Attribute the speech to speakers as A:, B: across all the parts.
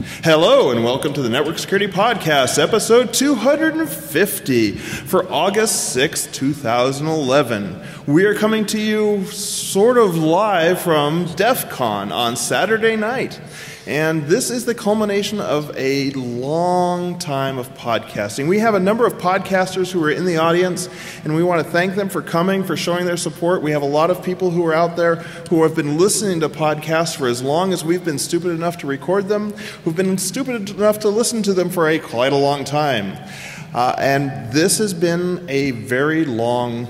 A: Hello and welcome to the Network Security Podcast, episode 250 for August 6, 2011. We are coming to you sort of live from DEFCON on Saturday night. And this is the culmination of a long time of podcasting. We have a number of podcasters who are in the audience, and we want to thank them for coming, for showing their support. We have a lot of people who are out there who have been listening to podcasts for as long as we've been stupid enough to record them, who've been stupid enough to listen to them for quite a long time. And this has been a very long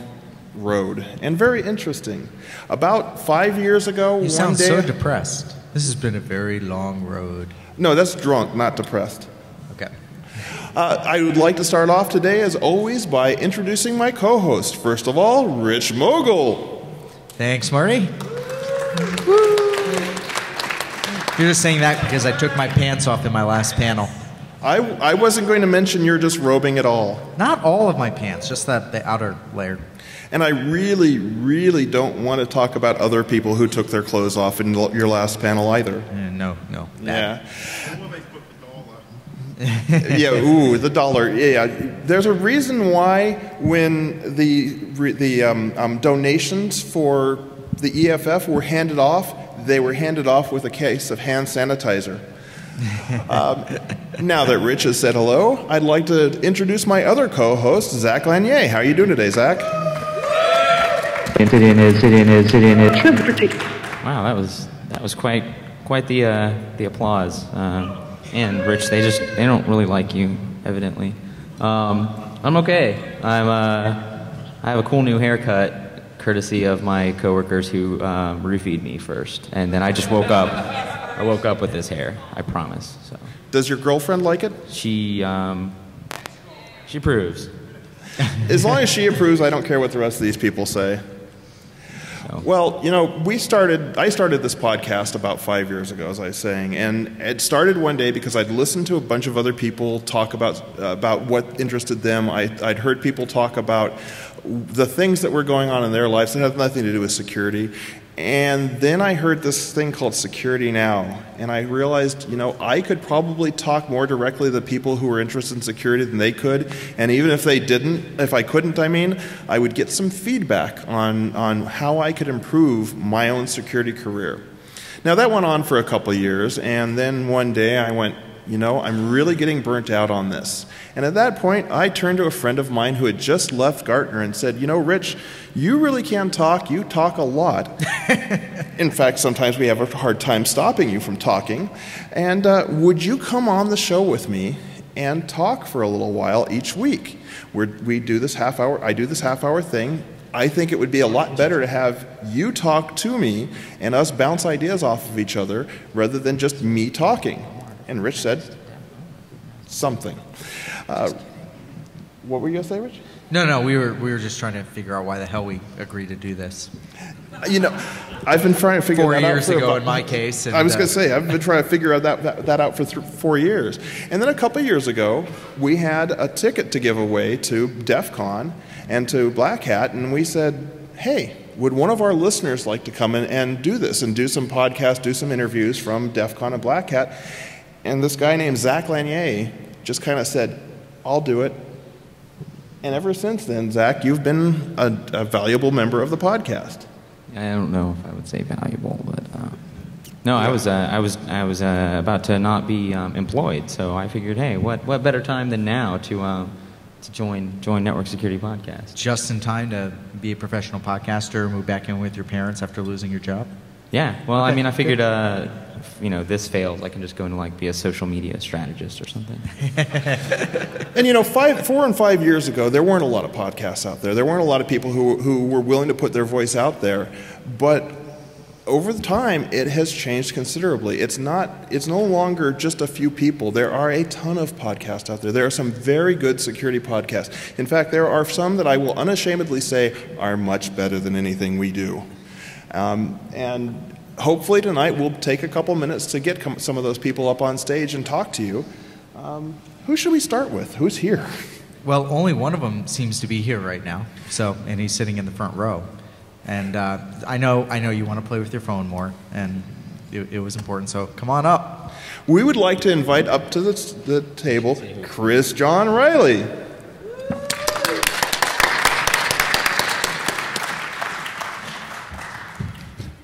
A: road and very interesting. About 5 years ago,
B: you sound so depressed. This has been a very long road.
A: No, that's drunk, not depressed.
B: Okay.
A: I would like to start off today, as always, by introducing my co-host. First of all, Rich Mogul.
B: Thanks, Marty. Woo. You're just saying that because I took my pants off in my last panel.
A: I wasn't going to mention you're just robing at all.
B: Not all of my pants, just the outer layer.
A: And I really, really don't want to talk about other people who took their clothes off in your last panel either.
B: No.
A: Yeah. Yeah, ooh, the dollar. Yeah, there's a reason why when the donations for the EFF were handed off, they were handed off with a case of hand sanitizer. Now that Rich has said hello, I'd like to introduce my other co-host, Zach Lanier. How are you doing today, Zach?
C: Sitting in.
D: Wow, that was quite the applause. And Rich, they don't really like you, evidently. I'm okay. I have a cool new haircut, courtesy of my coworkers who roofied me first, and then I just woke up. I woke up with this hair. I promise. So.
A: Does your girlfriend like it?
D: She approves.
A: As long as she approves, I don't care what the rest of these people say. Well, you know, I started this podcast about 5 years ago, as I was saying, and it started one day because I'd listened to a bunch of other people talk about what interested them. I'd heard people talk about the things that were going on in their lives that had nothing to do with security. And then I heard this thing called Security Now, and I realized, you know, I could probably talk more directly to the people who were interested in security than they could, and even if I couldn't, I would get some feedback on how I could improve my own security career. Now that went on for a couple of years, and then one day I went, you know, I'm really getting burnt out on this. And at that point, I turned to a friend of mine who had just left Gartner and said, you know, Rich, you really can talk. You talk a lot. In fact, sometimes we have a hard time stopping you from talking. And would you come on the show with me and talk for a little while each week? We do this half hour. I do this half-hour thing. I think it would be a lot better to have you talk to me and us bounce ideas off of each other rather than just me talking. And Rich said something. What were you going to say, Rich?
B: No, we were just trying to figure out why the hell we agreed to do this.
A: You know, I've been trying to figure that out
B: 4 years ago in my case. And,
A: I was going to say, I've been trying to figure that out for 4 years. And then a couple of years ago, we had a ticket to give away to DEFCON and to Black Hat, and we said, hey, would one of our listeners like to come in and do this and do some podcasts, do some interviews from DEFCON and Black Hat? And this guy named Zach Lanier just kind of said, I'll do it. And ever since then, Zach, you've been a valuable member of the podcast.
D: I don't know if I would say valuable, but no, I was about to not be employed, so I figured, hey, what better time than now to join Network Security Podcast?
B: Just in time to be a professional podcaster, move back in with your parents after losing your job?
D: Yeah, well, okay. I mean, I figured, you know, this fails, I can just go into, like, be a social media strategist or something.
A: And, you know, 4 and 5 years ago, there weren't a lot of podcasts out there. There weren't a lot of people who were willing to put their voice out there. But over the time, it has changed considerably. It's no longer just a few people. There are a ton of podcasts out there. There are some very good security podcasts. In fact, there are some that I will unashamedly say are much better than anything we do. And hopefully tonight we'll take a couple minutes to get some of those people up on stage and talk to you. Who should we start with? Who's here?
B: Well, only one of them seems to be here right now. And he's sitting in the front row. And I know you want to play with your phone more, and it was important. So come on up.
A: We would like to invite up to the table Chris John Riley.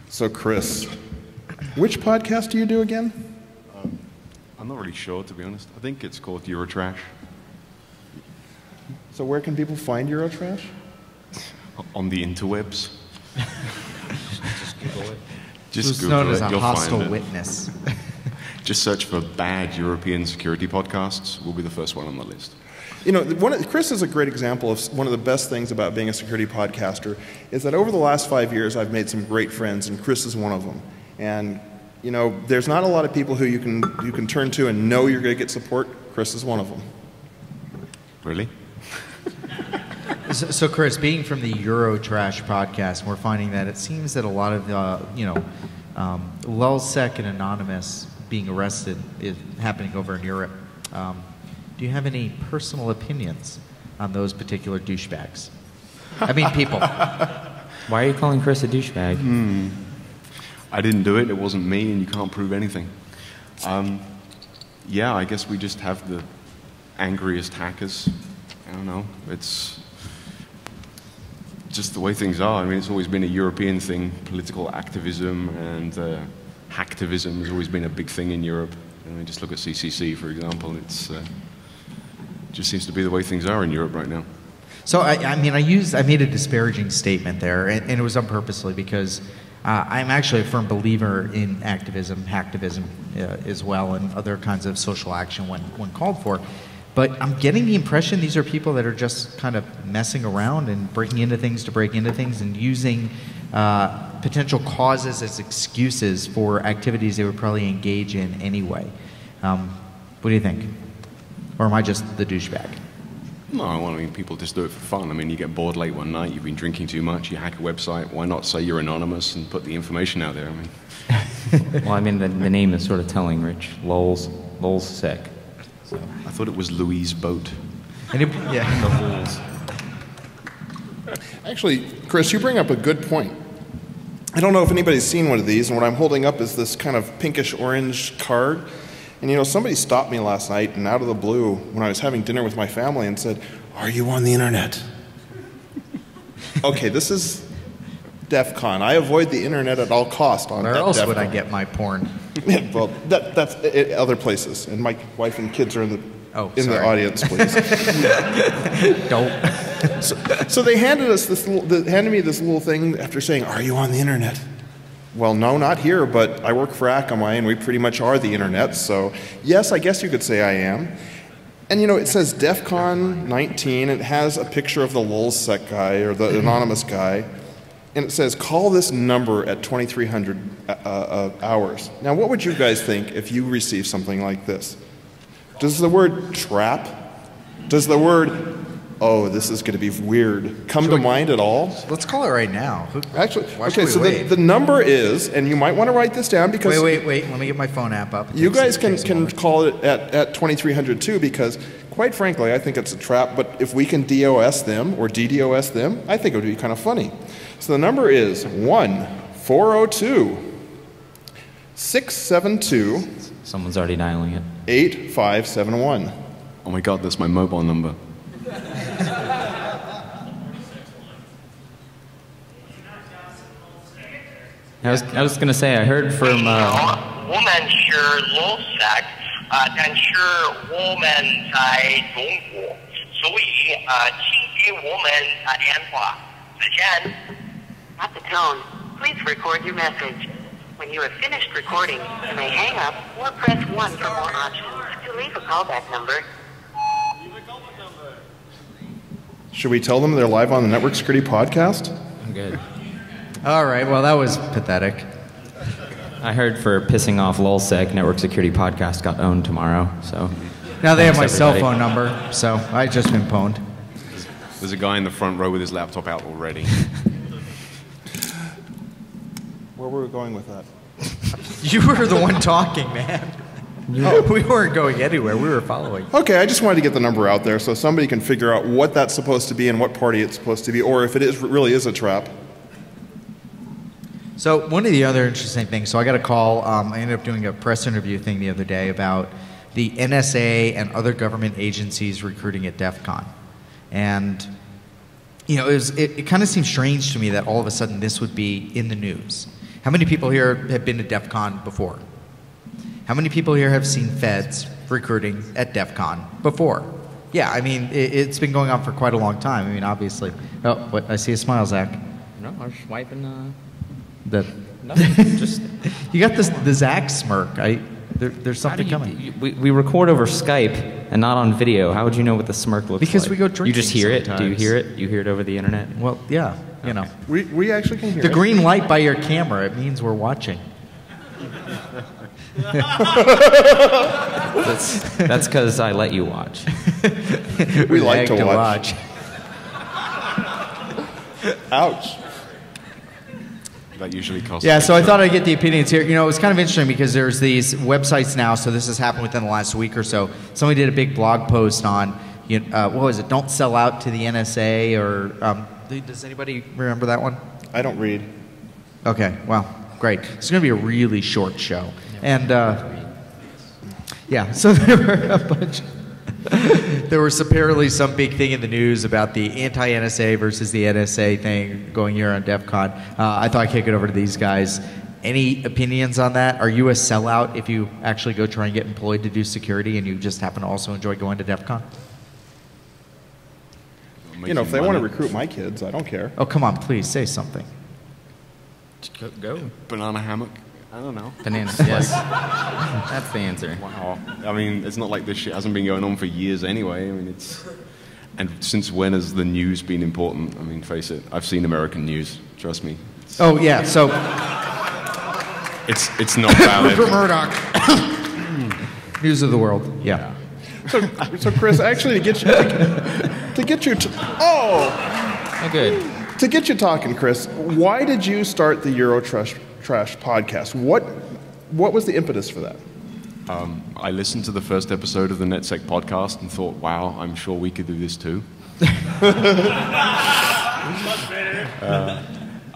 A: So Chris, which podcast do you do again?
C: I'm not really sure, to be honest. I think it's called Eurotrash.
A: So where can people find Eurotrash?
C: On the interwebs.
B: Just Google it.
C: Just
B: Google
C: known
B: it.
C: as a
B: You'll
C: hostile
B: find witness.
C: Just search for bad European security podcasts. We'll be the first one on the list.
A: You know, Chris is a great example of one of the best things about being a security podcaster is that over the last 5 years I've made some great friends, and Chris is one of them. And you know, there's not a lot of people who you can turn to and know you're going to get support. Chris is one of them.
C: Really?
B: So Chris, being from the Eurotrash podcast, we're finding that it seems that a lot of LulzSec and Anonymous being arrested is happening over in Europe. Do you have any personal opinions on those particular douchebags? I mean, people.
D: Why are you calling Chris a douchebag?
C: I didn't do it. It wasn't me, and you can't prove anything. Yeah, I guess we just have the angriest hackers. I don't know. It's just the way things are. I mean, it's always been a European thing. Political activism and hacktivism has always been a big thing in Europe. I mean, just look at CCC, for example. It's just seems to be the way things are in Europe right now.
B: So I made a disparaging statement there, and it was unpurposely because I'm actually a firm believer in activism, hacktivism as well, and other kinds of social action when called for. But I'm getting the impression these are people that are just kind of messing around and breaking into things to break into things and using potential causes as excuses for activities they would probably engage in anyway. What do you think? Or am I just the douchebag?
C: No, I mean, people just do it for fun. I mean, you get bored late one night, you've been drinking too much, you hack a website. Why not say you're anonymous and put the information out there? I mean,
D: Well, I mean, the name is sort of telling, Rich. LulzSec. So.
C: I thought it was Louise Boat.
B: Yeah.
A: Actually, Chris, you bring up a good point. I don't know if anybody's seen one of these, and what I'm holding up is this kind of pinkish-orange card. And you know, somebody stopped me last night and out of the blue when I was having dinner with my family and said, "Are you on the internet?" Okay, this is DEFCON. I avoid the internet at all costs.
B: Where else would I get my porn?
A: Yeah, well, that's other places. And my wife and kids are in the audience, please.
B: Don't.
A: So they handed me this little thing after saying, "Are you on the internet?" Well, no, not here, but I work for Akamai, and we pretty much are the internet, so yes, I guess you could say I am. And you know, it says DEFCON 19, it has a picture of the LulzSec guy, or the anonymous guy, and it says, call this number at 2300 hours. Now, what would you guys think if you received something like this? Does the word trap, does the word, oh, this is going to be weird, come to mind at all?
B: Let's call it right now.
A: Actually, okay, so the number is, and you might want to write this down because...
B: Wait. Let me get my phone app up.
A: You guys can call it at 2300 too, because quite frankly, I think it's a trap, but if we can DOS them or DDoS them, I think it would be kind of funny. So the number is 1-402-672...
D: Someone's already dialing it.
A: 8571.
C: Oh my God, that's my mobile number.
D: I was going to say, I heard from...
E: 我们是 LulzSec， 但是我们在中国，所以请给我们打电话。再见。
F: At the tone, please record your message. When you have finished recording, you may hang up or press 1 for more options. To leave a callback number.
A: Should we tell them they're live on the Network Security Podcast?
D: I'm good.
B: All right, well, that was pathetic.
D: I heard for pissing off LulzSec, Network Security Podcast got owned tomorrow, so...
B: Now they have my
D: thanks,
B: cell
D: everybody.
B: phone number, so I just been pwned.
C: There's a guy in the front row with his laptop out already.
A: Where were we going with that?
B: You were the one talking, man. We weren't going anywhere. We were following.
A: Okay, I just wanted to get the number out there so somebody can figure out what that's supposed to be and what party it's supposed to be, or if it really is a trap.
B: So one of the other interesting things, so I got a call, I ended up doing a press interview thing the other day about the NSA and other government agencies recruiting at DEFCON. And, you know, it kind of seemed strange to me that all of a sudden this would be in the news. How many people here have been to DEFCON before? How many people here have seen feds recruiting at DEFCON before? Yeah, I mean, it's been going on for quite a long time. I mean, obviously. Oh, what? I see a smile, Zach.
D: No, I was just wiping.
B: Nothing.
D: Just
B: you got the Zach smirk. There's something coming.
D: We record over Skype and not on video. How would you know what the smirk looks like?
B: Because we go drinking.
D: You just hear it.
B: sometimes.
D: Do you hear it? You hear it over the internet?
B: Well, yeah. You know,
A: We actually can hear
B: the
A: it.
B: green light by your camera. It means we're watching.
D: That's because I let you watch.
A: We like to
B: watch.
A: Ouch.
C: That usually costs.
B: Yeah, so I thought I'd get the opinions here. You know, it was kind of interesting because there's these websites now, so this has happened within the last week or so. Somebody did a big blog post on, what was it, don't sell out to the NSA, or does anybody remember that one?
A: I don't read.
B: Okay, well, great. It's going to be a really short show. And, yeah, so there were a bunch... There was apparently some big thing in the news about the anti-NSA versus the NSA thing going here on DEFCON. I thought I'd kick it over to these guys. Any opinions on that? Are you a sellout if you actually go try and get employed to do security and you just happen to also enjoy going to DEFCON?
A: You know, if they want to recruit my kids, I don't care.
B: Oh, come on, please, say something.
D: Go.
C: Banana hammock. I don't know.
D: Bananas, yes. That's the answer.
C: Wow. I mean, it's not like this shit hasn't been going on for years anyway. I mean, it's... And since when has the news been important? I mean, face it, I've seen American news. Trust me.
B: Oh, yeah, so...
C: It's not valid.
B: Rupert Murdoch. News of the world, yeah.
A: So Chris, actually, to get you to get you talking, Chris, why did you start the Eurotrash podcast? What was the impetus for that?
C: I listened to the first episode of the NetSec podcast and thought, wow, I'm sure we could do this too.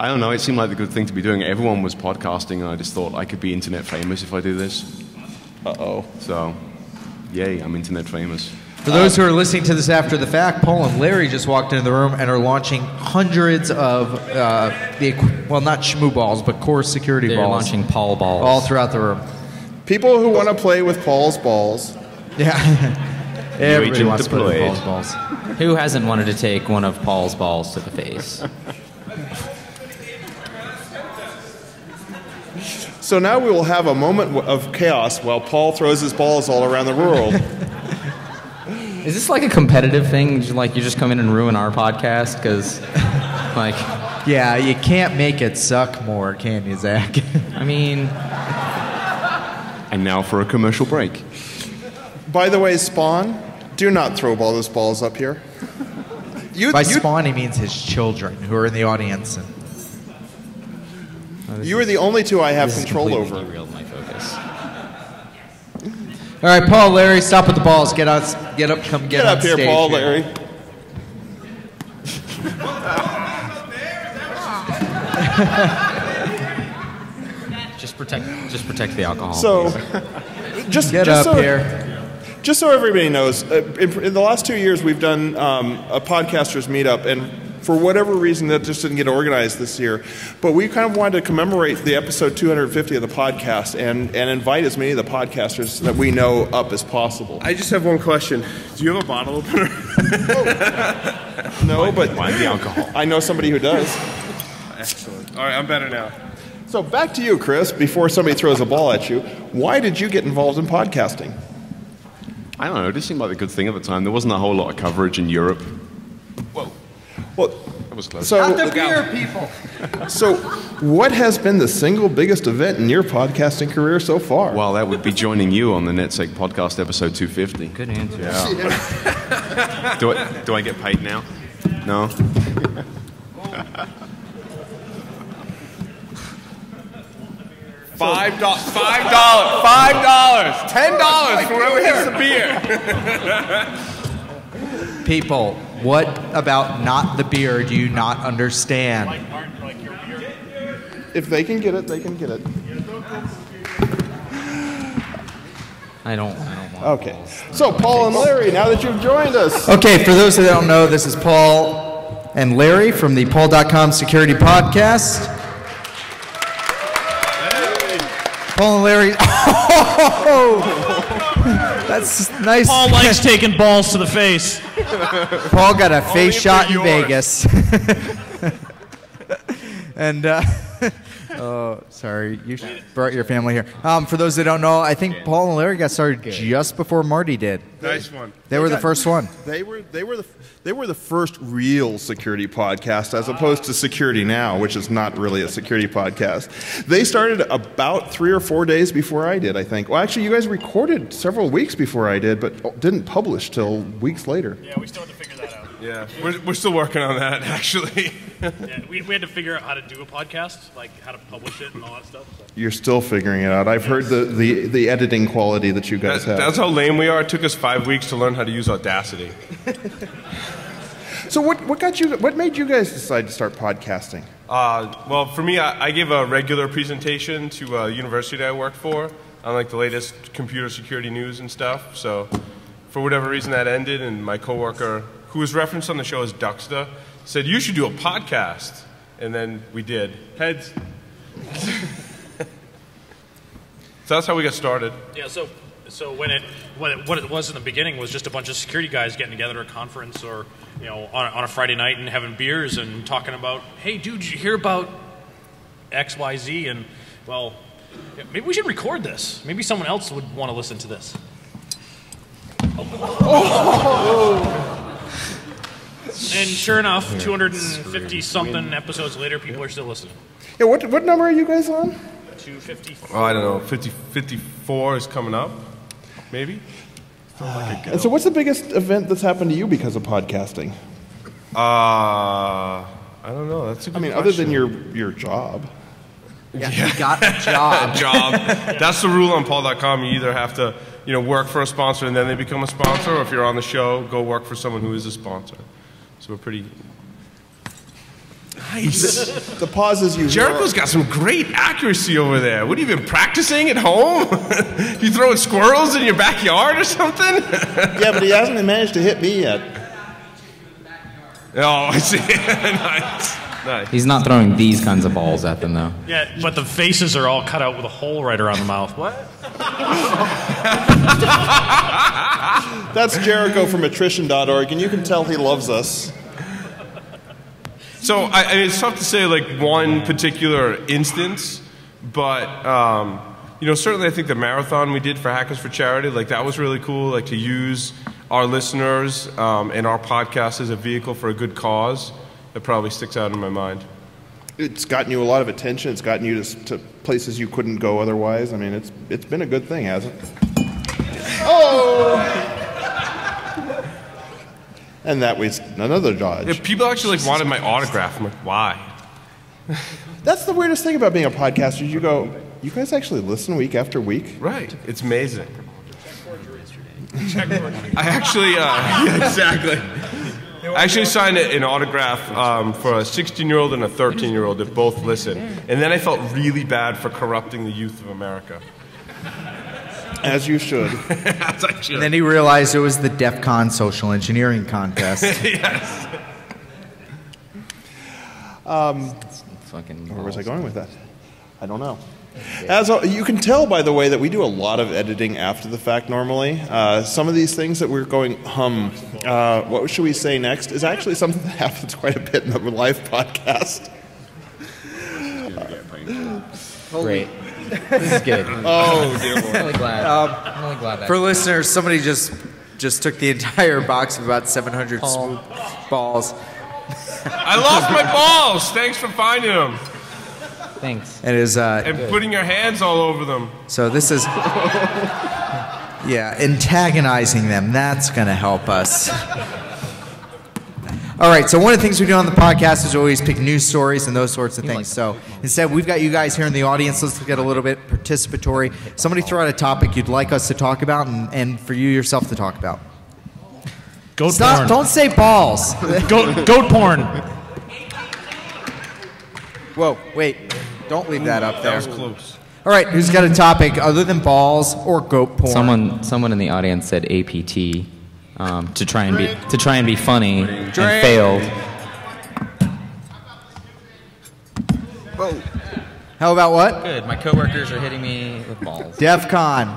C: I don't know, it seemed like the good thing to be doing. Everyone was podcasting, and I just thought I could be internet famous if I do this.
A: Uh-oh.
C: So, yay, I'm internet famous.
B: For those who are listening to this after the fact, Paul and Larry just walked into the room and are launching hundreds of, not shmoo balls, but core security
D: They're
B: balls.
D: launching Paul balls.
B: All throughout the room.
A: People who want to play with Paul's balls.
B: Yeah. Everybody
C: agent
B: wants to play with
C: deployed.
B: Paul's balls.
D: Who hasn't wanted to take one of Paul's balls to the face?
A: So now we will have a moment of chaos while Paul throws his balls all around the world.
D: Is this like a competitive thing? Like you just come in and ruin our podcast? Because, like...
B: Yeah, you can't make it suck more, can you, Zach?
D: I mean...
C: And now for a commercial break.
A: By the way, Spawn, do not throw all those balls up here.
B: By Spawn, he means his children who are in the audience.
A: You are the only two I have control over.
D: Derailed my focus.
B: All right, Paul, Larry, stop with the balls. Get up, come get
A: up
B: on
A: here,
B: stage
A: Paul,
B: here.
A: Larry.
D: Just protect the alcohol.
A: So, just
B: Get
A: just
B: up
A: so,
B: here.
A: Just so everybody knows, in the last 2 years we've done a podcasters meetup, and for whatever reason that just didn't get organized this year. But we kind of wanted to commemorate the episode 250 of the podcast and invite as many of the podcasters that we know up as possible.
G: I just have one question. Do you have a bottle opener?
A: No, but
C: Why the alcohol?
A: I know somebody who does.
G: Excellent. All right, I'm better now.
A: So back to you, Chris, before somebody throws a ball at you. Why did you get involved in podcasting?
C: I don't know, it just seemed like a good thing at the time. There wasn't a whole lot of coverage in Europe. Whoa.
A: Well,
C: That was close.
A: so,
B: people.
A: so what has been the single biggest event in your podcasting career so far?
C: Well, that would be joining you on the NetSec podcast episode 250.
D: Good answer.
C: Yeah. Do I get paid now? No?
G: $5, $10 for whoever hits the beer.
B: People, what about not the beer do you not understand?
A: If they can get it, they can get it.
D: I don't want
A: Okay. So, Paul and Larry, now that you've joined us.
B: Okay, for those that don't know, this is Paul and Larry from the Paul.com Security Podcast. Paul and Larry. Oh, that's nice.
H: Paul likes taking balls to the face.
B: Paul got a face shot in Vegas. And, oh, sorry, you brought your family here. For those that don't know, I think Paul and Larry got started just before Marty did.
G: Nice one.
B: They were the first one.
A: They were the first real security podcast, as opposed to Security Now, which is not really a security podcast. They started about 3 or 4 days before I did, I think. Well, actually, you guys recorded several weeks before I did, but didn't publish till weeks later.
H: Yeah, we still had to figure that out.
G: Yeah, we're still working on that, actually.
H: Yeah, we had to figure out how to do a podcast, like how to publish it and all that stuff. So.
A: You're still figuring it out. I've heard the editing quality that you guys have.
G: That's how lame we are. It took us 5 weeks to learn how to use Audacity.
A: So what made you guys decide to start podcasting?
G: Well, for me, I gave a regular presentation to a university that I worked for on like the latest computer security news and stuff. So for whatever reason that ended, and my coworker, who was referenced on the show as Duxta, said, "You should do a podcast." And then we did. Heads. So that's how we got started.
H: Yeah, so what it was in the beginning was just a bunch of security guys getting together at a conference or on a Friday night and having beers and talking about, hey dude, did you hear about XYZ? And well, maybe we should record this. Maybe someone else would want to listen to this. And sure enough, 250 something episodes later, people are still listening.
A: Yeah, what number are you guys on?
H: 254.
G: Oh, I don't know. 54 is coming up, maybe.
A: And so what's the biggest event that's happened to you because of podcasting?
G: I don't know. That's a good question.
A: Other than your job.
B: Yeah, you got a job.
G: That's the rule on Paul.com. You either have to, work for a sponsor and then they become a sponsor, or if you're on the show, go work for someone who is a sponsor. So we're pretty nice.
A: The pauses you
G: Jericho's got some great accuracy over there. What, have you been practicing at home? You throwing squirrels in your backyard or something?
A: Yeah, but he hasn't managed to hit me yet.
G: Oh, I see. Nice.
D: He's not throwing these kinds of balls at them, though.
H: Yeah, but the faces are all cut out with a hole right around the mouth. What?
A: That's Jericho from attrition.org, and you can tell he loves us.
G: So it's tough to say like one particular instance, but certainly I think the marathon we did for Hackers for Charity, like that was really cool. Like to use our listeners and our podcast as a vehicle for a good cause. That probably sticks out in my mind.
A: It's gotten you a lot of attention. It's gotten you to places you couldn't go otherwise. It's been a good thing, hasn't it? Oh! And that was another dodge.
G: Yeah, people actually wanted my autograph. I'm like, why?
A: That's the weirdest thing about being a podcaster. You go, you guys actually listen week after week?
G: Right. It's amazing. I actually, yeah, exactly. I actually signed an autograph for a 16-year-old and a 13-year-old that both listen. And then I felt really bad for corrupting the youth of America.
A: As you should.
G: As I should.
B: And then he realized it was the DEFCON social engineering contest.
G: Yes.
A: Where was I going with that? I don't know. As you can tell, by the way, that we do a lot of editing after the fact normally. Some of these things that we're going, what should we say next, is actually something that happens quite a bit in the live podcast.
D: Great. This is good.
A: Oh, dear Lord.
D: I'm really glad. I'm really glad.
B: For listeners, somebody just took the entire box of about 700 smooth balls.
G: I lost my balls. Thanks for finding them.
D: Thanks.
B: And is
G: And putting your hands all over them.
B: so this is antagonizing them. That's going to help us. All right, so one of the things we do on the podcast is always pick news stories and those sorts of things. So instead, we've got you guys here in the audience. Let's get a little bit participatory. Somebody throw out a topic you'd like us to talk about and for you yourself to talk about.
H: Goat
B: Stop,
H: porn.
B: don't say balls.
H: Goat porn.
B: Whoa, wait. Don't leave that up there.
G: That was close.
B: All right, who's got a topic other than balls or goat porn?
D: Someone in the audience said APT to try and be funny and failed.
B: Whoa. How about what?
D: Good. My coworkers are hitting me with balls.
B: DEFCON.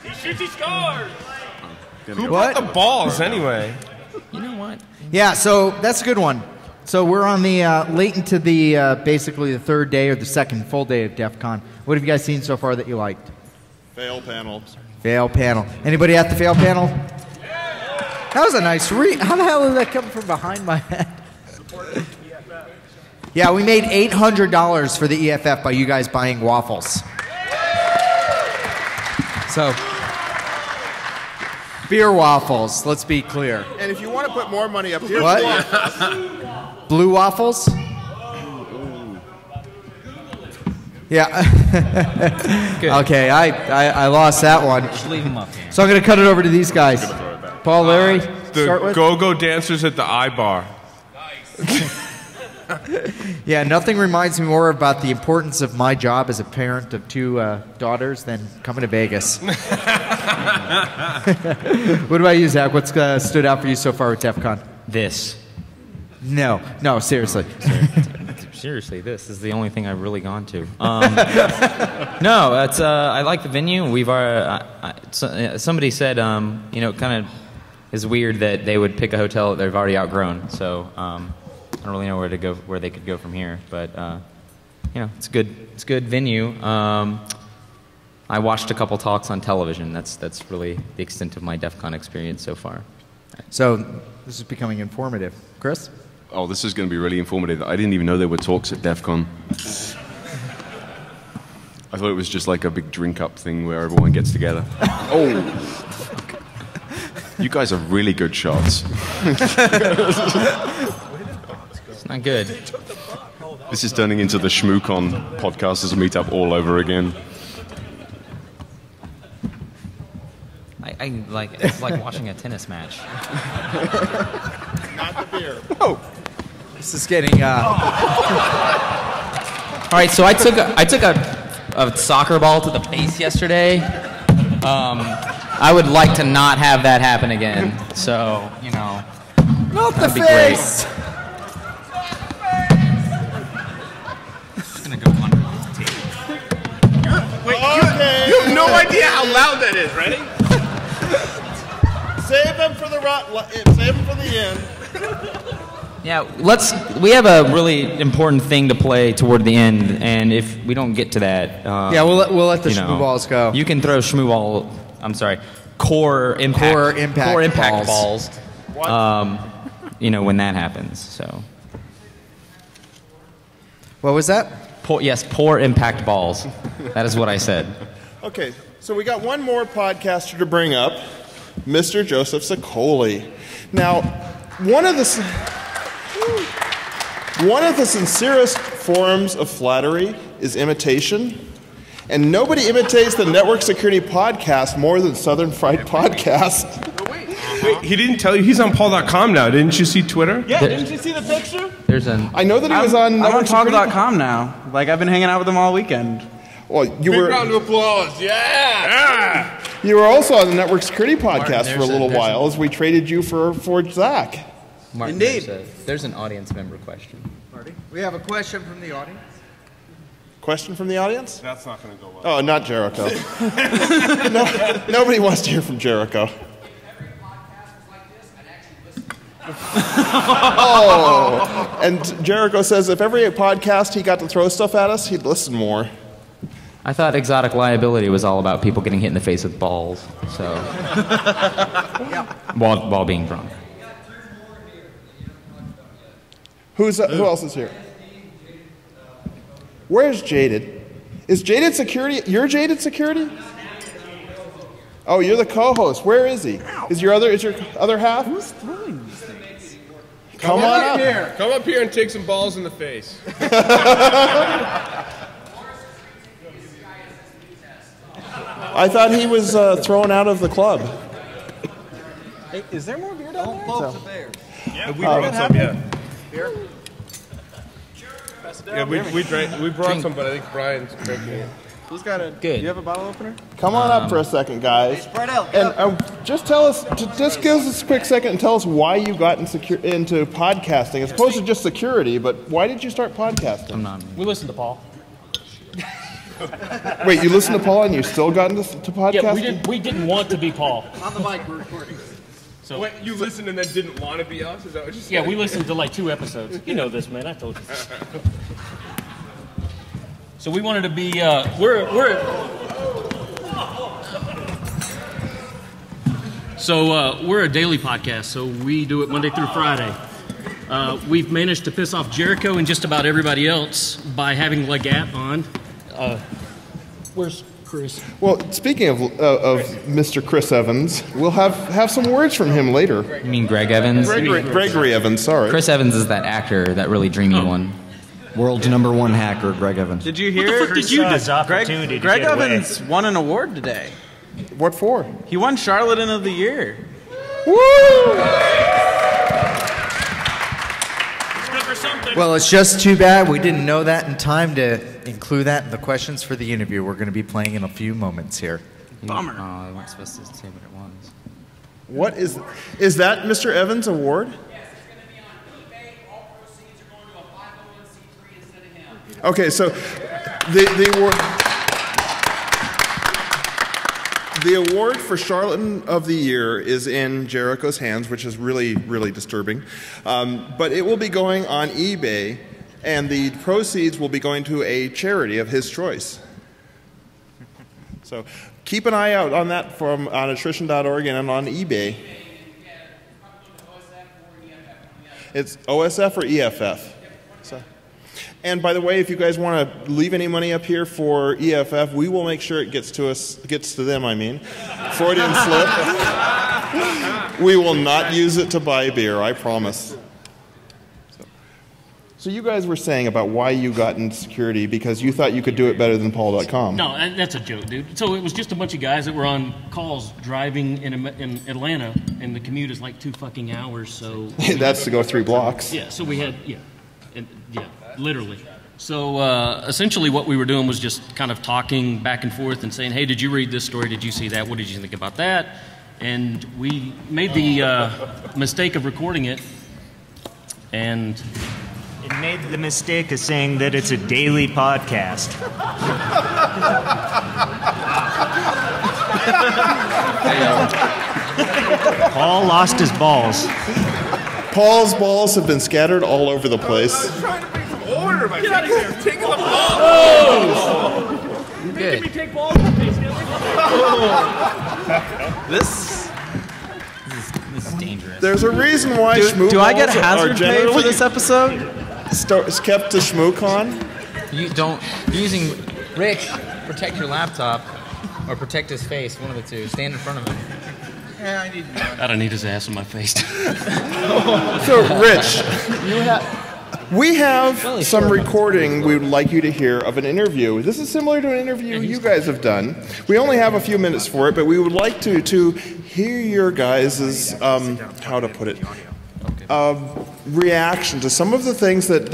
H: He shoots, he scores.
G: Who
B: What?
G: brought the balls anyway?
D: You know what?
B: Yeah, so that's a good one. So we're on the late into the basically the third day or the second full day of DEFCON. What have you guys seen so far that you liked?
A: Fail panel.
B: Fail panel. Anybody at the fail panel? That was a nice read. How the hell did that come from behind my head? Yeah, we made $800 for the EFF by you guys buying waffles. So, beer waffles, let's be clear.
A: And if you want to put more money up here,
B: What? Blue waffles? Yeah. Okay, I lost that one.
D: Just leave them up here.
B: So I'm going to cut it over to these guys. Paul, Larry, start
G: The
B: with?
G: go-go dancers at the I-bar.
B: Yeah, nothing reminds me more about the importance of my job as a parent of two daughters than coming to Vegas. What about you, Zach? What's stood out for you so far with DEFCON?
D: This.
B: No, seriously.
D: Seriously, this is the only thing I've really gone to. No, it's I like the venue. We've somebody said kind of is weird that they would pick a hotel that they've already outgrown. So I don't really know where they could go from here. But it's good. It's a good venue. I watched a couple talks on television. That's really the extent of my DEFCON experience so far.
B: So this is becoming informative. Chris?
C: Oh, this is going to be really informative. I didn't even know there were talks at DEFCON. I thought it was just like a big drink-up thing where everyone gets together. Oh, fuck. You guys are really good shots.
D: It's not good.
C: This is turning into the Schmoocon Podcasters Meetup all over again.
D: It's like watching a tennis match.
A: not the beer.
B: Oh, this is getting.
D: All right, so I took a soccer ball to the face yesterday. I would like to not have that happen again. So
B: Not the
D: be
B: face!
D: just gonna go under the table.
A: Okay.
G: You have no idea how loud that is. Ready?
A: Save them for the end.
D: Yeah, we have a really important thing to play toward the end, and if we don't get to that,
B: Yeah, we'll let the shmoo balls go.
D: You can throw core impact balls. When that happens. So.
B: What was that?
D: Poor impact balls. That is what I said.
A: Okay, so we got one more podcaster to bring up, Mr. Joseph Sicoli. Now, one of the sincerest forms of flattery is imitation, and nobody imitates the Network Security Podcast more than Southern Fried Podcast.
G: Wait, he didn't tell you he's on paul.com now. Didn't you see Twitter?
I: Yeah, didn't you see the picture?
A: I know that he was on
I: I'm
A: Network
I: on
A: Security.
I: talk.com now. Like, I've been hanging out with him all weekend.
A: Well,
G: Big round of applause. Yeah.
A: you were also on the Network Security Podcast
D: Martin,
A: for a little while as we traded you for Zach.
D: Martin,
I: Indeed.
D: There's an audience member question.
B: We have a question from the audience.
A: Question from the audience?
G: That's not going to go well.
A: Oh, not Jericho. Nobody wants to hear from Jericho. Oh, and Jericho says if every podcast he got to throw stuff at us, he'd listen more.
D: I thought exotic liability was all about people getting hit in the face with balls. So, while being drunk.
A: Who else is here? Where's Jaded? Is Jaded Security? You're Jaded Security? Oh, you're the co-host. Where is he? Is your other half?
I: Who's throwing these things?
A: Come on up here.
G: Come up here and take some balls in the face.
A: I thought he was thrown out of the club.
I: Hey, is there more beer down there?
G: Yeah, we brought some,
I: Beer?
G: Yeah, we brought some, but I think Brian's drinking it.
I: Who's got a...
D: Good.
I: Do you have a bottle opener?
A: Come on up for a second, guys.
I: Spread out.
A: And just tell us, just give us a quick second and tell us why you got into podcasting, as opposed to just security, but why did you start podcasting?
D: I'm not.
J: We listened to Paul.
A: Wait, you listened to Paul and you still got into podcasting?
J: Yeah, we didn't want to be Paul.
I: On the mic, we're recording.
J: So
G: Wait, you listened and then didn't want to be us? Is that what you said?
J: we listened to like 2 episodes. You know this, man. I told you. So we wanted to be. We're a daily podcast, so we do it Monday through Friday. We've managed to piss off Jericho and just about everybody else by having Legat on. Where's Chris?
A: Well, speaking of Mr. Chris Evans, we'll have some words from him later.
D: You mean Greg Evans?
A: Gregory Evans, sorry.
D: Chris Evans is that actor, that really dreamy one.
K: World's #1 hacker, Greg Evans.
I: Did you hear?
J: What the fuck did you do?
I: Greg Evans won an award today.
A: What for?
I: He won Charlatan of the Year.
A: Woo!
J: Good for something.
B: Well, it's just too bad we didn't know that in time to include that in the questions for the interview we're going to be playing in a few moments here.
I: Bummer.
D: Oh, I wasn't supposed to say what it was.
A: What is that Mr. Evans award? Okay, so the award for Charlatan of the Year is in Jericho's hands, which is really, really disturbing. But it will be going on eBay, and the proceeds will be going to a charity of his choice. So keep an eye out on that on attrition.org and on eBay. It's OSF or EFF. So. And by the way, if you guys want to leave any money up here for EFF, we will make sure it gets to them, Freudian slip. We will not use it to buy beer, I promise. So you guys were saying about why you got into security because you thought you could do it better than Paul.com.
J: No, that's a joke, dude. So it was just a bunch of guys that were on calls driving in Atlanta, and the commute is like 2 fucking hours. So
A: that's to go 3 blocks.
J: Yeah. So we had literally. So essentially, what we were doing was just kind of talking back and forth and saying, "Hey, did you read this story? Did you see that? What did you think about that?" And we made the mistake of recording it, and
L: it made the mistake of saying that it's a daily podcast. Paul lost his balls.
A: Paul's balls have been scattered all over the place.
G: I was trying to bring some order by taking the balls.
J: You're making me take balls from me,
I: This
D: is dangerous.
A: There's a reason why Shmoo
I: do I get
A: balls
I: hazard
A: are
I: pay
A: generally
I: for this episode?
A: Kept to ShmooCon.
D: You don't using Rich. Protect your laptop or protect his face. One of the two. Stand in front of him.
I: Yeah,
J: I don't need his ass in my face.
A: So, Rich, we have some recording we would like you to hear of an interview. This is similar to an interview you guys have done. We only have a few minutes for it, but we would like to hear your guys' how to put it, reaction to some of the things that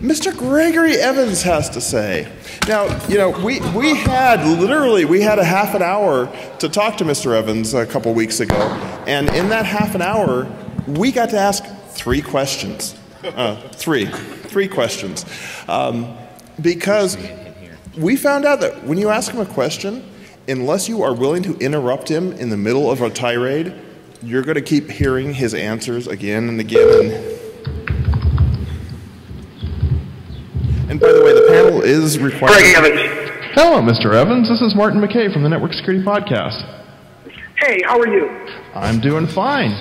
A: Mr. Gregory Evans has to say. Now, we had a half an hour to talk to Mr. Evans a couple weeks ago, and in that half an hour, we got to ask 3 questions. Three questions. Because we found out that when you ask him a question, unless you are willing to interrupt him in the middle of a tirade, you're going to keep hearing his answers again and again. And by the way, the panel is required.
E: Greg Evans.
A: Hello, Mr. Evans. This is Martin McKay from the Network Security Podcast.
E: Hey, how are you?
A: I'm doing fine.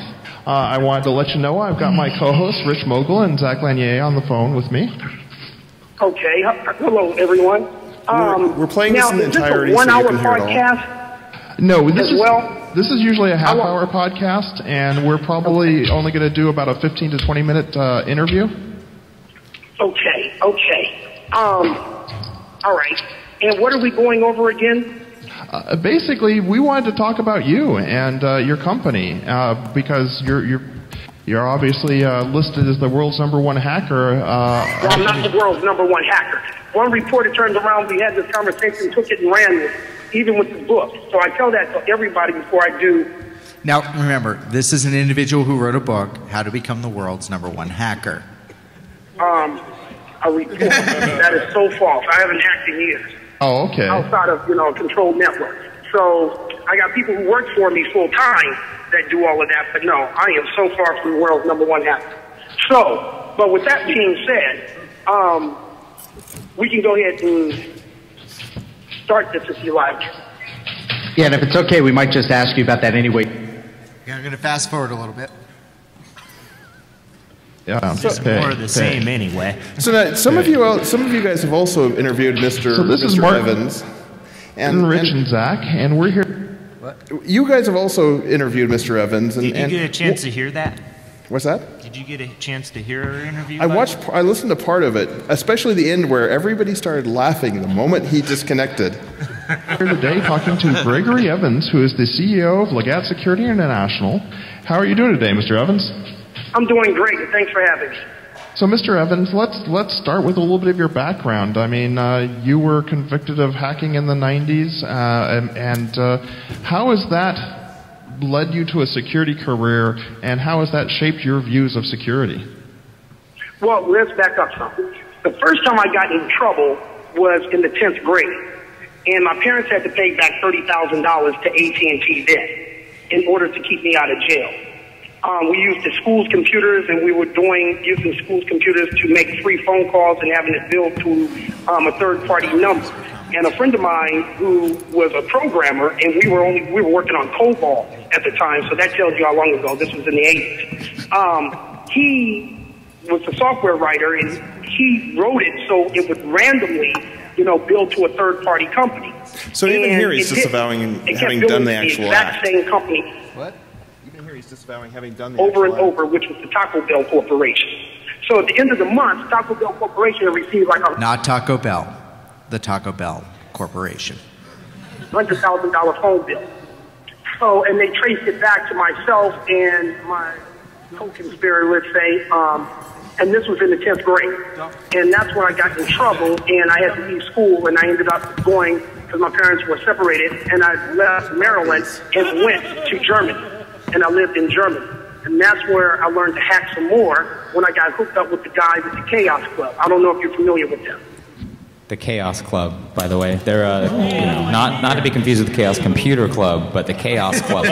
A: I wanted to let you know I've got my co-hosts Rich Mogul and Zach Lanier on the phone with me.
E: Okay. Hello, everyone.
A: We're playing this in the entirety
E: so you
A: so you
E: can
A: can hear it all.
E: podcast?
A: No, this is usually a half-hour podcast, and we're probably only going to do about a 15 to 20-minute interview.
E: Okay. All right. And what are we going over again?
A: Basically, we wanted to talk about you and your company because you're
M: You're obviously listed as the world's #1 hacker.
N: Well, I'm not the world's #1 hacker. One reporter turned around, we had this conversation, took it and ran with it, even with the book. So I tell that to everybody before I do.
B: Now, remember, this is an individual who wrote a book, How to Become the World's #1 Hacker.
N: A report that is so false. I haven't hacked in years.
M: Oh, okay.
N: Outside of, a controlled network. So I got people who work for me full time that do all of that, but no, I am so far from the world's #1 hacker. So, but with that being said, we can go ahead and start this if you like.
O: Yeah, and if it's okay, we might just ask you about that anyway.
B: Yeah, I'm going to fast forward a little bit.
M: Yeah,
L: It's more of the same anyway.
A: So now, some of you guys have also interviewed Mr.
M: So this is
A: Mr.
M: Martin,
A: Evans,
M: Rich, and Zach, and we're here.
A: What? You guys have also interviewed Mr. Evans,
L: Did you get a chance to hear that?
A: What's that?
L: Did you get a chance to hear our interview?
A: I listened to part of it, especially the end where everybody started laughing the moment he disconnected.
M: Here today talking to Gregory Evans, who is the CEO of Legat Security International. How are you doing today, Mr. Evans?
N: I'm doing great, and thanks for having me.
M: So, Mr. Evans, let's start with a little bit of your background. I mean, you were convicted of hacking in the 90s, and how has that led you to a security career, and how has that shaped your views of security?
N: Well, let's back up some. The first time I got in trouble was in the 10th grade, and my parents had to pay back $30,000 to AT&T then in order to keep me out of jail. We used the school's computers, and we were using school's computers to make free phone calls and having it billed to a third-party number. And a friend of mine who was a programmer, and we were working on COBOL at the time, so that tells you how long ago. This was in the 80s. He was a software writer, and he wrote it so it would randomly, bill to a third-party company.
A: So even here he's disavowing having done the actual act.
N: Same company.
A: What? Even here he's disavowing having done the
N: over
A: actual
N: and over, which was the Taco Bell Corporation. So at the end of the month, Taco Bell Corporation received like a
B: Not Taco Bell, the Taco Bell Corporation.
N: $100,000 phone bill. So, and they traced it back to myself and my co-conspirator, let's say, and this was in the 10th grade. And that's when I got in trouble, and I had to leave school, and I ended up going, because my parents were separated, and I left Maryland and went to Germany, and I lived in Germany. And that's where I learned to hack some more when I got hooked up with the guys at the Chaos Club. I don't know if you're familiar with them.
D: The Chaos Club, by the way. They're not to be confused with the Chaos Computer Club, but the Chaos Club.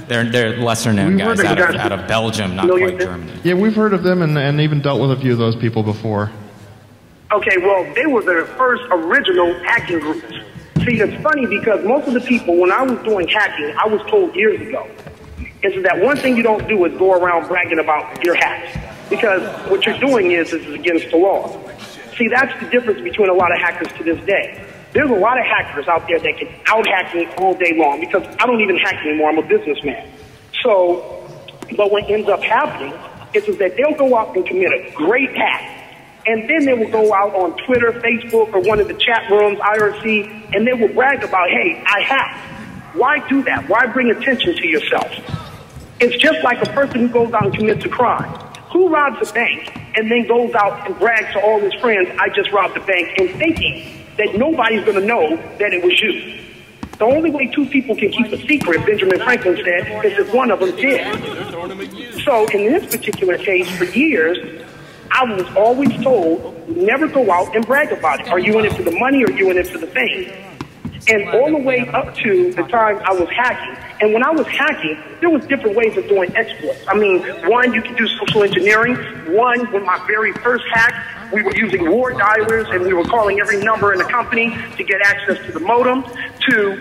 D: They're lesser known guys out of Belgium, not quite Germany.
M: Yeah, we've heard of them and even dealt with a few of those people before.
N: Okay, well, they were the first original hacking groups. See, it's funny because most of the people, when I was doing hacking, I was told years ago, is that one thing you don't do is go around bragging about your hacks. Because what you're doing is against the law. See, that's the difference between a lot of hackers to this day. There's a lot of hackers out there that can out-hack me all day long because I don't even hack anymore. I'm a businessman. So, but what ends up happening is that they'll go out and commit a great hack. And then they will go out on Twitter, Facebook, or one of the chat rooms, IRC, and they will brag about, hey, I hacked. Why do that? Why bring attention to yourself? It's just like a person who goes out and commits a crime. Who robs a bank and then goes out and brags to all his friends, I just robbed the bank, and thinking that nobody's going to know that it was you? The only way two people can keep a secret, Benjamin Franklin said, is if one of them did. So in this particular case, for years, I was always told, never go out and brag about it. Are you in it for the money or are you in it for the fame? And all the way up to the time I was hacking. And when I was hacking, there was different ways of doing exploits. I mean, one, you could do social engineering. One, when my very first hack, we were using war dialers and we were calling every number in the company to get access to the modem. To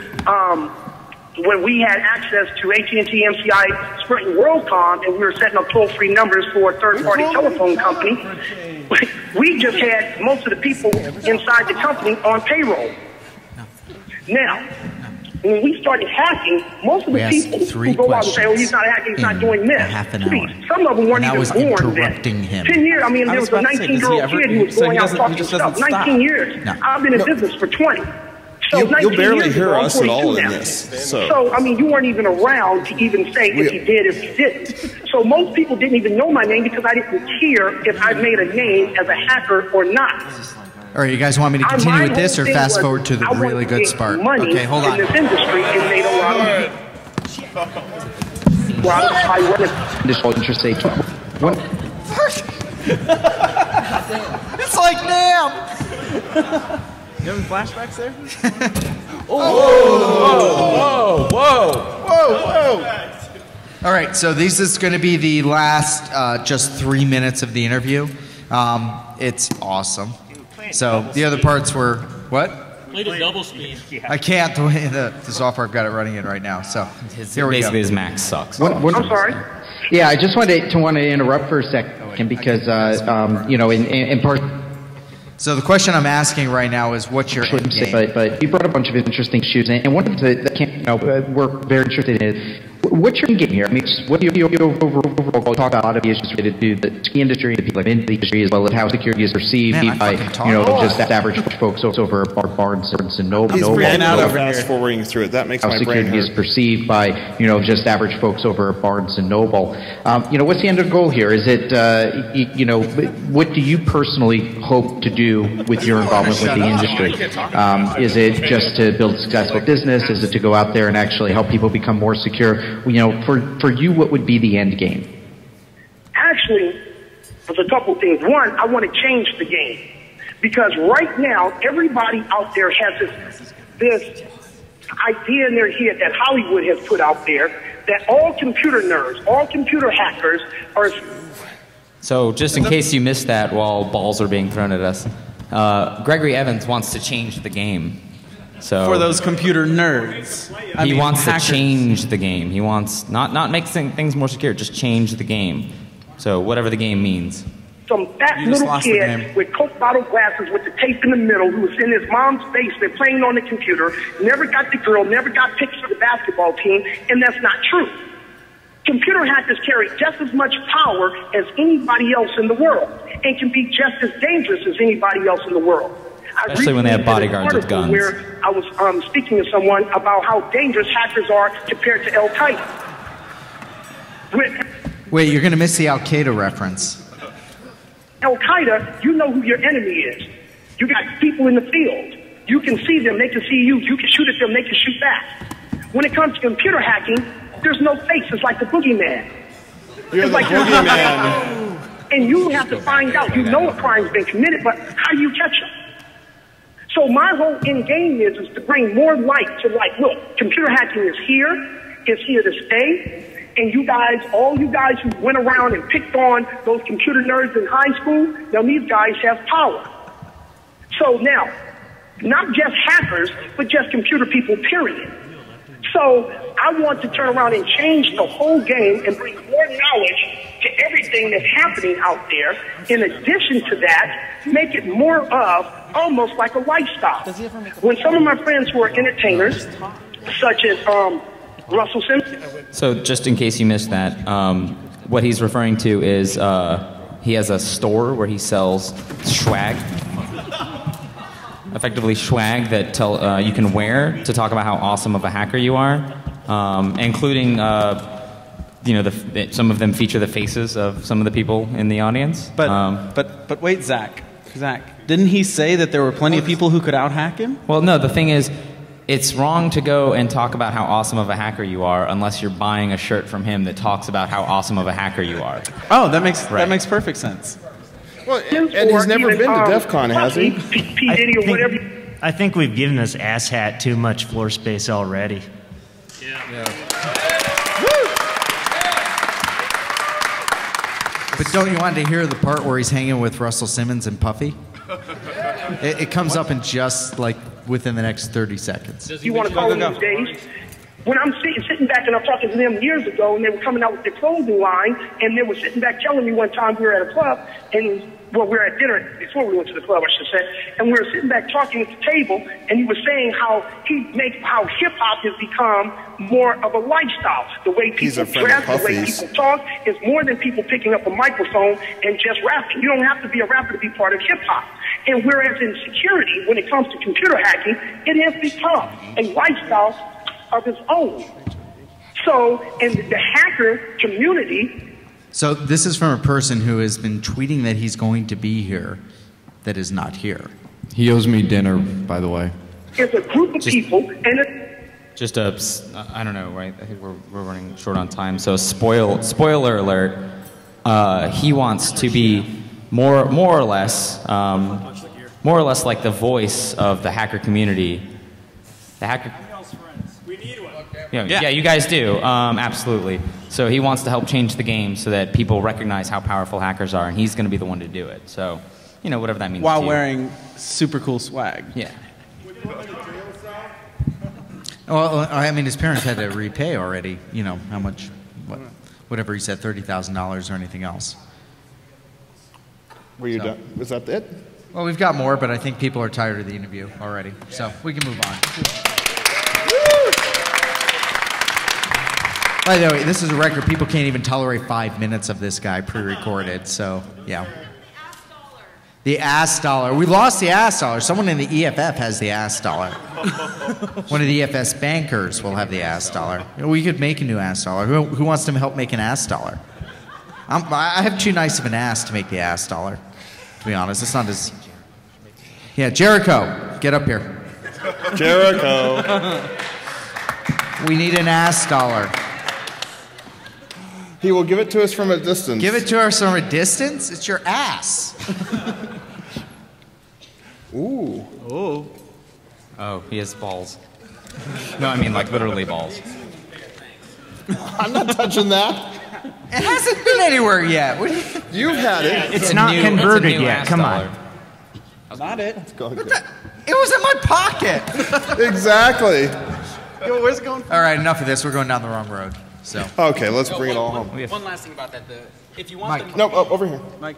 N: when we had access to AT&T, MCI, Sprint, and WorldCom, and we were setting up toll-free numbers for a third-party telephone company, we just had most of the people inside the company on payroll. Now, when we started hacking, most of the people who go out and say, oh, he's not hacking, he's not doing this. Some of them weren't even born then. 10 years, I mean, there was a 19-year-old kid who was going out talking stuff. 19 years. I've been in business for 20. So
A: You'll barely
N: 19 years
A: hear
N: ago, I'm
A: us at all
N: 42
A: in
N: now.
A: this.
N: So, I mean, you weren't even around to even say if you did, if you didn't. So most people didn't even know my name because I didn't care if I made a name as a hacker or not.
B: All right, you guys want me to continue with this or fast forward to the really good part? Okay, hold on.
N: In this industry, and made a lot of
O: Interesting.
B: It's like NAM!
I: You having flashbacks there?
B: Whoa! All right, so this is going to be the last just 3 minutes of the interview. It's awesome. So the other parts were what?
J: Played at double speed.
B: I can't. The software I've got it running in right now. So here we go.
D: Basically, his Mac sucks.
O: I'm
N: sorry.
O: Yeah, I just wanted to interrupt for a second because in part.
B: So the question I'm asking right now is, what's your end game?
O: But you brought a bunch of interesting issues, and one of the that we're very interested in is what's your end game here? I mean, what do you overall talk about a lot of the issues related to the ski industry, the people in the industry, as well as how security is perceived by just average folks over Barnes and Noble.
A: He's freaking out over fast forwarding through it. That makes
O: how
A: my brain
O: security
A: hurt.
O: is perceived by just average folks over Barnes and Noble. What's the end goal here? Is it what do you personally hope to do with your involvement with the industry? Is it just to build a successful business? Is it to go out there and actually help people become more secure? For you, what would be the end game?
N: Actually, there's a couple things. One, I want to change the game. Because right now, everybody out there has this idea in their head that Hollywood has put out there that all computer nerds, all computer hackers are...
D: So just in case you missed that while balls are being thrown at us, Gregory Evans wants to change the game. So
I: For those computer nerds.
D: He wants
I: hackers.
D: to change the game. He wants not make things more secure, just change the game. So whatever the game means.
N: Some fat little kid with Coke bottle glasses with the tape in the middle who was in his mom's basement playing on the computer, never got the girl, never got picked for the basketball team, and that's not true. Computer hackers carry just as much power as anybody else in the world and can be just as dangerous as anybody else in the world.
D: Especially when they have bodyguards with guns.
N: Where I was speaking to someone about how dangerous hackers are compared to Al-Qaeda.
B: Wait, you're going to miss the Al-Qaeda reference.
N: Al-Qaeda, you know who your enemy is. You got people in the field. You can see them, they can see you. You can shoot at them, they can shoot back. When it comes to computer hacking, there's no face. It's like the boogeyman.
A: You're
N: it's
A: the
N: like
A: boogeyman.
N: And you have to find out. You know a crime's been committed, but how do you catch them? So my whole end game is to bring more light to look, computer hacking is here. It's here to stay. And you guys, all you guys who went around and picked on those computer nerds in high school, now these guys have power. So now, not just hackers, but just computer people, period. So I want to turn around and change the whole game and bring more knowledge to everything that's happening out there. In addition to that, make it more of almost like a lifestyle. When some of my friends who are entertainers, such as Russell Simmons.
D: So just in case you missed that, what he's referring to is he has a store where he sells swag. Effectively swag that you can wear to talk about how awesome of a hacker you are, including some of them feature the faces of some of the people in the audience.
I: But wait, Zach, didn't he say that there were plenty of people who could out-hack him?
D: Well, no, the thing is, it's wrong to go and talk about how awesome of a hacker you are unless you're buying a shirt from him that talks about how awesome of a hacker you are.
I: Oh, that makes perfect sense.
A: Well, and he's never been to DEFCON, has he?
L: I think we've given this asshat too much floor space already.
B: But don't you want to hear the part where he's hanging with Russell Simmons and Puffy? It comes up in just like within the next 30 seconds.
N: You want to call them these days? When I'm sitting back and I'm talking to them years ago, and they were coming out with their clothing line, and they were sitting back telling me one time we were at a club, and well, we were at dinner before we went to the club, I should say, and we were sitting back talking at the table, and he was saying how hip-hop has become more of a lifestyle. The way people dress, the way people talk is more than people picking up a microphone and just rapping. You don't have to be a rapper to be part of hip-hop. And whereas in security, when it comes to computer hacking, it has become a lifestyle of its own. So, in the hacker community...
B: So this is from a person who has been tweeting that he's going to be here that is not here.
K: He owes me dinner, by the way.
N: It's a group of people, and
D: I don't know, right? I think we're running short on time. So spoiler alert, he wants to be more or less like the voice of the hacker community. The hacker... Yeah, you guys do. Absolutely. So he wants to help change the game so that people recognize how powerful hackers are, and he's going to be the one to do it. So, whatever that means.
I: While wearing super cool swag.
D: Yeah.
B: Well, I mean, his parents had to repay already. How much? Whatever he said, $30,000 or anything else.
A: Were you done? Was that it?
B: Well, we've got more, but I think people are tired of the interview already, so we can move on. By the way, this is a record. People can't even tolerate 5 minutes of this guy pre-recorded, so, yeah. The ass dollar. We lost the ass dollar. Someone in the EFF has the ass dollar. One of the EFS bankers will have the ass dollar. We could make a new ass dollar. Who wants to help make an ass dollar? I have too nice of an ass to make the ass dollar, to be honest. It's not as... Yeah, Jericho, get up here.
A: Jericho.
B: We need an ass dollar.
A: He will give it to us from a distance.
B: Give it to us from a distance? It's your ass.
A: Ooh.
D: Oh. Oh, he has balls. No, I mean like literally balls.
A: I'm not touching that.
B: It hasn't been anywhere yet.
A: You've had it.
L: It's not converted yet. Come on.
I: Not it.
A: Let's go.
B: It was in my pocket.
A: Exactly.
I: Yo, where's it going?
B: All right, enough of this. We're going down the wrong road. So.
A: Okay, let's bring it all home.
P: One last thing about that. If you want
A: Mike. No, over here.
I: Mike.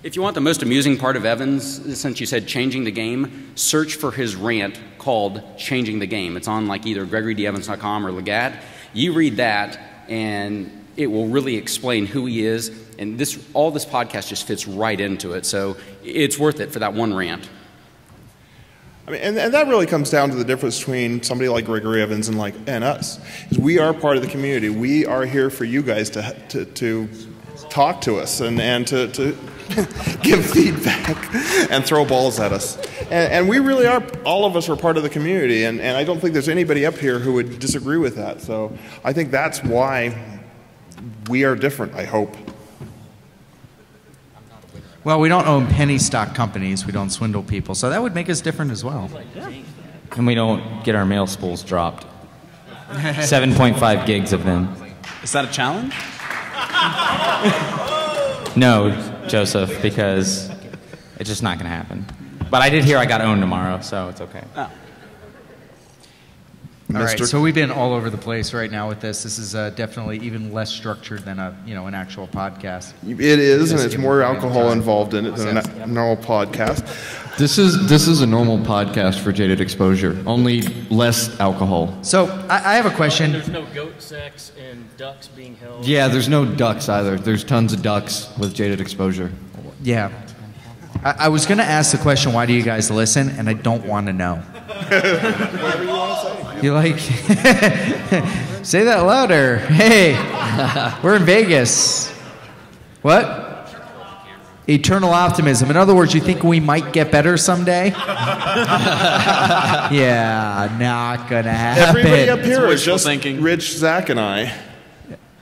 P: If you want the most amusing part of Evans, since you said changing the game, search for his rant called Changing the Game. It's on like either GregoryDEvans.com or Legat. You read that, and it will really explain who he is. And all this podcast just fits right into it. So it's worth it for that one rant.
A: I mean, and that really comes down to the difference between somebody like Gregory Evans and us. Is we are part of the community. We are here for you guys to talk to us and to give feedback and throw balls at us. And we really are, all of us are part of the community, and I don't think there's anybody up here who would disagree with that. So I think that's why we are different, I hope.
B: Well, we don't own penny stock companies. We don't swindle people. So that would make us different as well.
D: And we don't get our mail spools dropped. 7.5 gigs of them.
I: Is that a challenge?
D: No, Joseph, because it's just not going to happen. But I did hear I got owned tomorrow, so it's okay.
I: Oh.
B: All right, so we've been all over the place right now with this. This is definitely even less structured than an actual podcast.
A: It is, and it's more alcohol involved in it than a normal podcast.
K: This is a normal podcast for Jaded Exposure, only less alcohol.
B: So I have a question.
J: There's no goat sex and ducks being held.
K: Yeah, there's no ducks either. There's tons of ducks with Jaded Exposure.
B: Yeah. I was going to ask the question, why do you guys listen? And I don't want to know.
A: Whatever you want to say.
B: You're like, say that louder. Hey, we're in Vegas. What? Eternal optimism. In other words, you think we might get better someday? Yeah, not going to happen.
A: Everybody up here is just thinking. Rich, Zach, and I.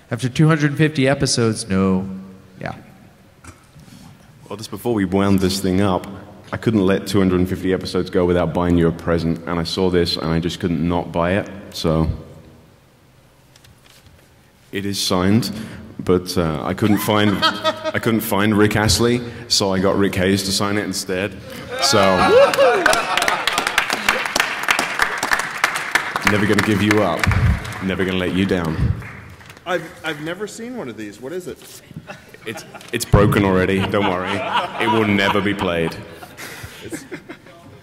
B: After 250 episodes, no. Yeah.
C: Well, just before we wound this thing up, I couldn't let 250 episodes go without buying you a present, and I saw this, and I just couldn't not buy it, so... It is signed, but I couldn't find Rick Astley, so I got Rick Hayes to sign it instead, so... Never gonna give you up. Never gonna let you down.
A: I've never seen one of these. What is it?
C: It's broken already. Don't worry. It will never be played.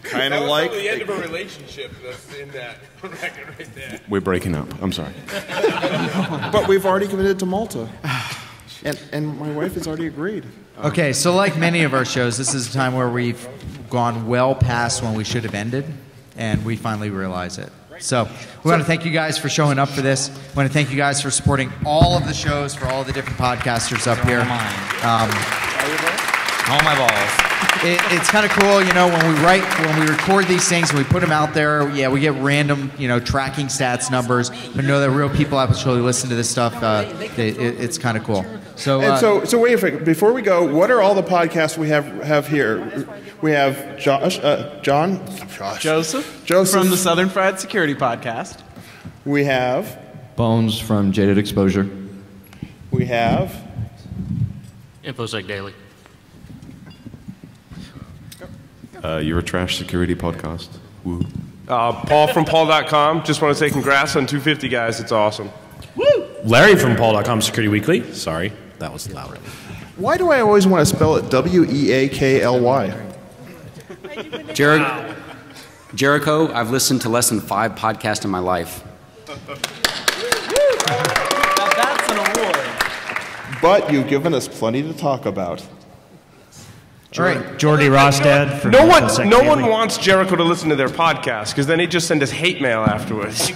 A: Kind of like
G: the end of a relationship that's in that record right there.
C: We're breaking up. I'm sorry.
A: But we've already committed to Malta. And my wife has already agreed.
B: Okay, so like many of our shows, this is a time where we've gone well past when we should have ended, and we finally realize it. So we want to thank you guys for showing up for this. We want to thank you guys for supporting all of the shows, for all of the different podcasters up here.
Q: All my balls.
B: It's kind of cool, you know, when we record these things and we put them out there, yeah, we get random, you know, tracking stats numbers, but know that real people actually listen to this stuff. It's kind of cool. So
A: wait a second. Before we go, what are all the podcasts we have here? We have Joseph
I: from the Southern Fried Security Podcast.
A: We have
K: Bones from Jaded Exposure.
A: We have
J: InfoSec Daily.
C: You're a Trash Security Podcast. Woo.
G: Paul from Paul.com. Just want to say congrats on 250, guys. It's awesome.
Q: Larry from Paul.com Security Weekly. Sorry, that was loud.
A: Why do I always want to spell it Weakly?
P: Jericho, I've listened to less than 5 podcasts in my life.
I: Now that's an award.
A: But you've given us plenty to talk about.
B: All right,
L: Jordy Rostad from
G: No
L: InfoSec
G: one
L: Daily.
G: wants Jericho to listen to their podcast because then he'd just send us hate mail afterwards.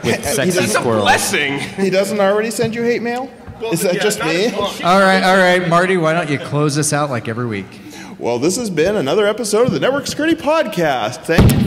G: It's a blessing.
A: He doesn't already send you hate mail? Is that just me?
B: All right, Marty, why don't you close us out like every week?
A: Well, this has been another episode of the Network Security Podcast. Thank you.